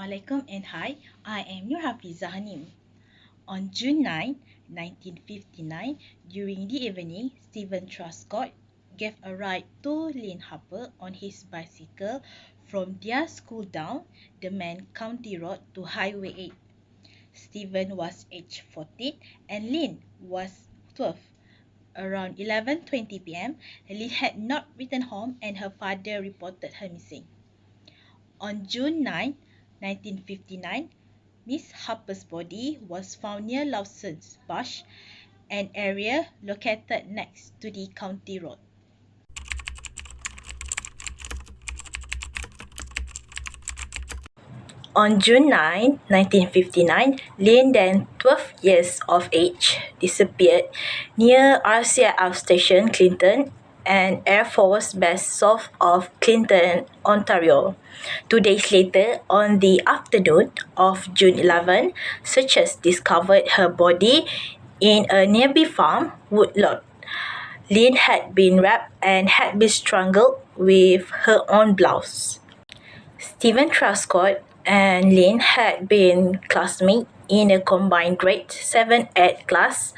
Assalamualaikum and hi, I am Nur Hafiza Hanim. On June 9, 1959, during the evening, Stephen Truscott gave a ride to Lynn Harper on his bicycle from their school down the main county road to Highway 8. Stephen was aged 14 and Lynn was 12. Around 11:20 p.m., Lynn had not returned home and her father reported her missing. On June 9, 1959, Miss Harper's body was found near Lawson's Bush, an area located next to the county road. On June 9, 1959, Lynn, then 12 years of age, disappeared near RCIF Station, Clinton, an Air Force base south of Clinton, Ontario. 2 days later, on the afternoon of June 11, searchers discovered her body in a nearby farm woodlot. Lynn had been wrapped and had been strangled with her own blouse. Stephen Truscott and Lynn had been classmates in a combined grade 7-8 class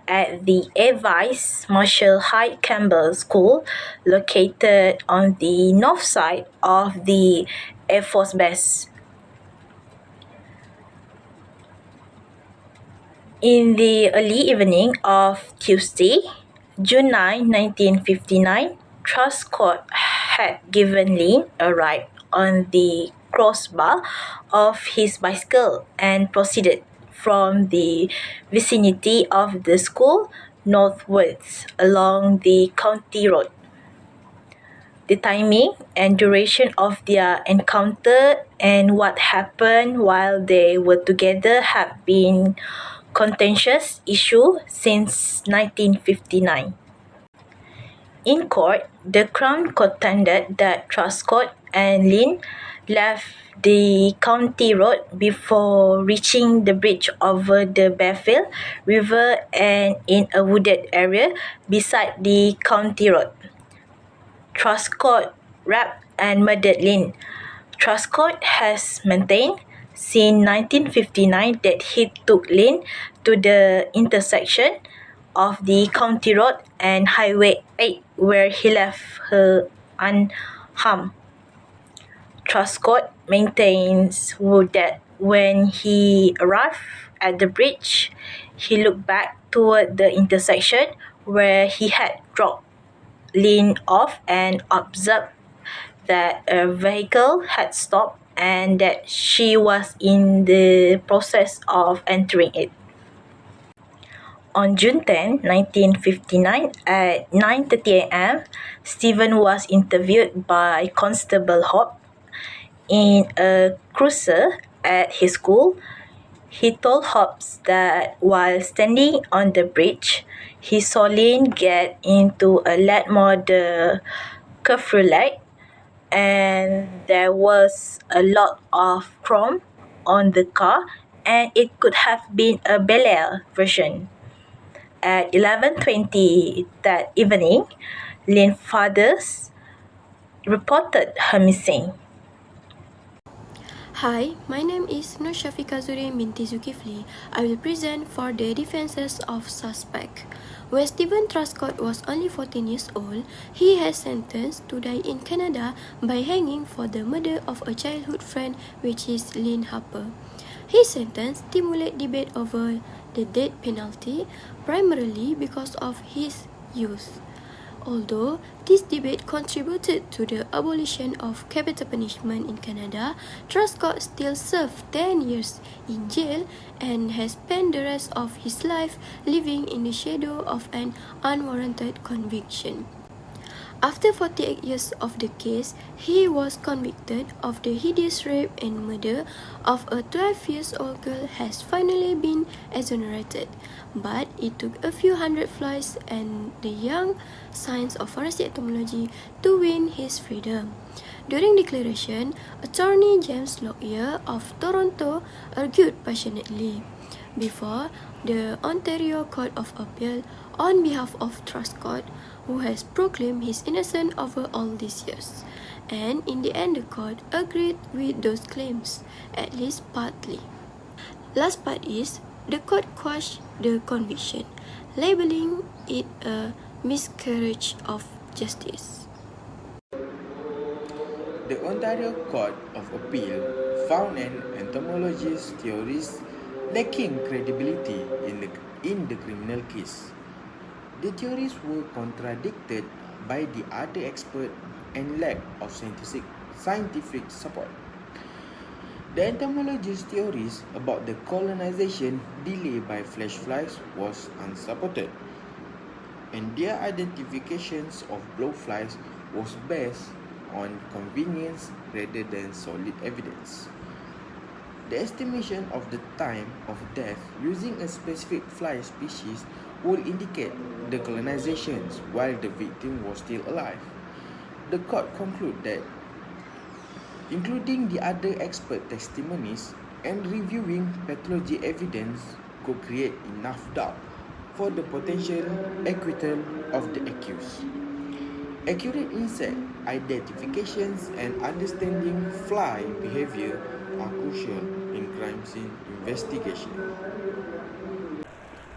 at the Air Vice Marshal Hyde Campbell School, located on the north side of the Air Force Base. In the early evening of Tuesday, June 9, 1959, Truscott had given Lynn a ride on the crossbar of his bicycle and proceeded from the vicinity of the school northwards along the county road. The timing and duration of their encounter and what happened while they were together have been contentious issue since 1959. In court, the Crown contended that Truscott and Lynn left the county road before reaching the bridge over the Bearfield River and in a wooded area beside the county road. Truscott raped and murdered Lynn. Truscott has maintained since 1959 that he took Lynn to the intersection of the county road and Highway 8 where he left her unharmed. Truscott maintains that when he arrived at the bridge, he looked back toward the intersection where he had dropped Lynn off and observed that a vehicle had stopped and that she was in the process of entering it. On June 10, 1959, at 9:30 a.m., Stephen was interviewed by Constable Hope in a cruiser at his school. He told Hobbs that while standing on the bridge, he saw Lynn get into a Latmore de Cabriolet, and there was a lot of chrome on the car, and it could have been a Bel Air version. At 11:20 that evening, Lynn's father reported her missing. Hi, my name is Nur Shafika Zurin binti Zulkifli. I will present for the defenses of suspect. When Stephen Truscott was only 14 years old, he was sentenced to die in Canada by hanging for the murder of a childhood friend, which is Lynn Harper. His sentence stimulated debate over the death penalty, primarily because of his youth. Although this debate contributed to the abolition of capital punishment in Canada, Truscott still served 10 years in jail and has spent the rest of his life living in the shadow of an unwarranted conviction. After 48 years of the case, he was convicted of the hideous rape and murder of a 12-year-old girl has finally been exonerated, but it took a few hundred flies and the young science of forensic entomology to win his freedom. During declaration, attorney James Lockyer of Toronto argued passionately before the Ontario Court of Appeal on behalf of Truscott, who has proclaimed his innocence over all these years. And in the end, the court agreed with those claims, at least partly. Last part is the court quashed the conviction, labeling it a miscarriage of justice. The Ontario Court of Appeal found an entomologist's theories lacking credibility in the criminal case. The theories were contradicted by the other expert and lack of scientific support. The entomologist's theories about the colonization delay by flash flies was unsupported, and their identifications of blowflies was based on convenience rather than solid evidence. The estimation of the time of death using a specific fly species would indicate the colonizations while the victim was still alive. The court concluded that, including the other expert testimonies and reviewing pathology evidence, could create enough doubt for the potential acquittal of the accused. Accurate insect identifications and understanding fly behavior are crucial in crime scene investigation.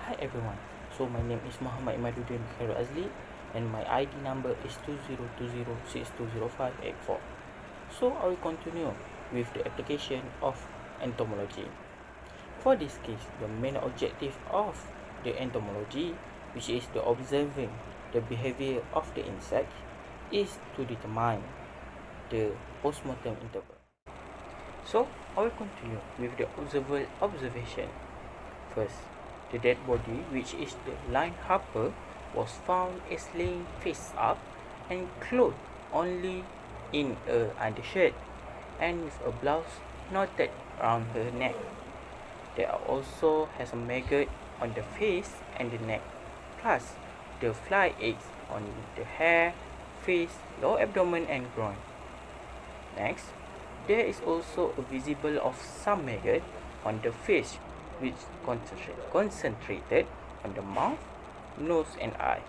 Hi everyone, so my name is Muhammad Imaduddin Khairul Azli and my ID number is 2020620584. So I will continue with the application of entomology. For this case, the main objective of the entomology, which is the observing the behavior of the insect, is to determine the postmortem interval. So I will continue with the observation. First, the dead body, which is the line harper, was found as laying face up and clothed only in a undershirt and with a blouse knotted around her neck. There also has a maggot on the face and the neck, plus the fly eggs on the hair, face, lower abdomen and groin. Next, there is also a visible of some maggot on the face which concentrated on the mouth, nose and eye.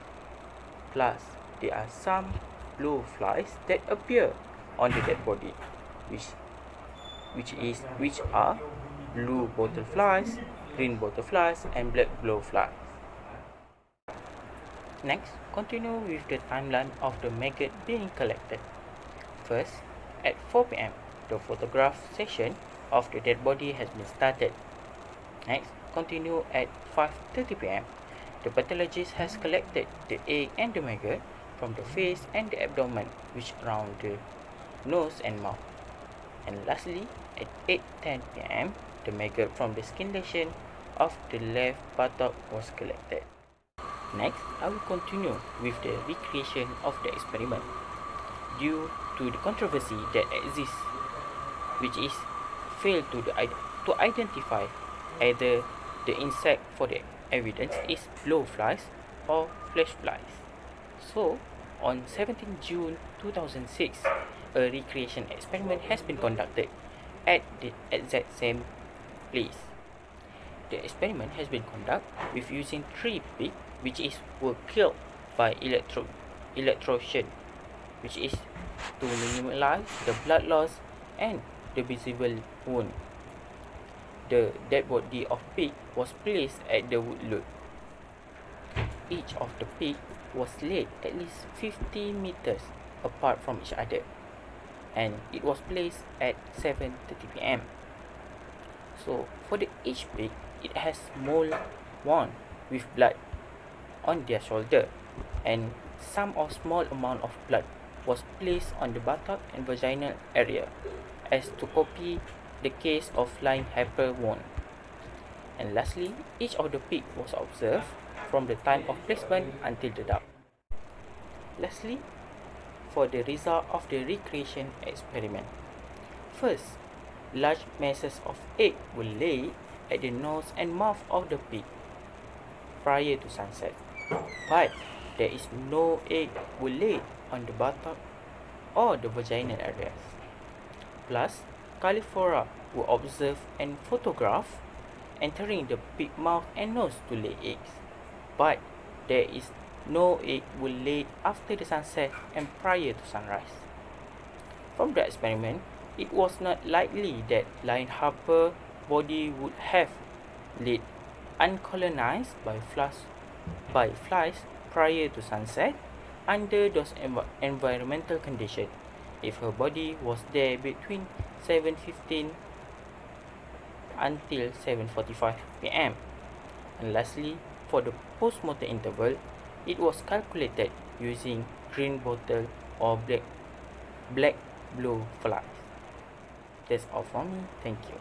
Plus, there are some blowflies that appear on the dead body, which are blue bottleflies, green bottleflies and black blowflies. Next, continue with the timeline of the maggot being collected. First, at 4 p.m., the photograph session of the dead body has been started. Next, continue at 5:30 p.m. The pathologist has collected the egg and the maggot from the face and the abdomen, which around the nose and mouth. And lastly, at 8:10 p.m., the maggot from the skin lesion of the left buttock was collected. Next, I will continue with the recreation of the experiment. Due to the controversy that exists, which is failed to identify either the insect for the evidence is blowflies or flash flies. So, on 17 June 2006, a recreation experiment has been conducted at the exact same place. The experiment has been conducted with using 3 pigs were killed by electrocution, which is to minimize the blood loss and the visible wound. The dead body of pig was placed at the woodlot. Each of the pig was laid at least 50 meters apart from each other, and it was placed at 7:30 p.m. So for each pig, it has small wound with blood on their shoulder, and some small amount of blood was placed on the buttock and vaginal area, as to copy the case of flying hyper wound. And lastly, each of the pig was observed from the time of placement until the death. Lastly, for the result of the recreation experiment. First, large masses of egg were laid at the nose and mouth of the pig prior to sunset, but there is no egg were laid on the buttock or the vaginal areas. Plus, Califora were observed and photographed entering the pig mouth and nose to lay eggs, but there is no egg were laid after the sunset and prior to sunrise. From the experiment, it was not likely that Lion Harper body would have laid uncolonized by flies prior to sunset under those environmental conditions if her body was there between 7:15 until 7:45 p.m. And lastly, for the post-mortem interval, it was calculated using green bottle or black blue flies. That's all from me. Thank you.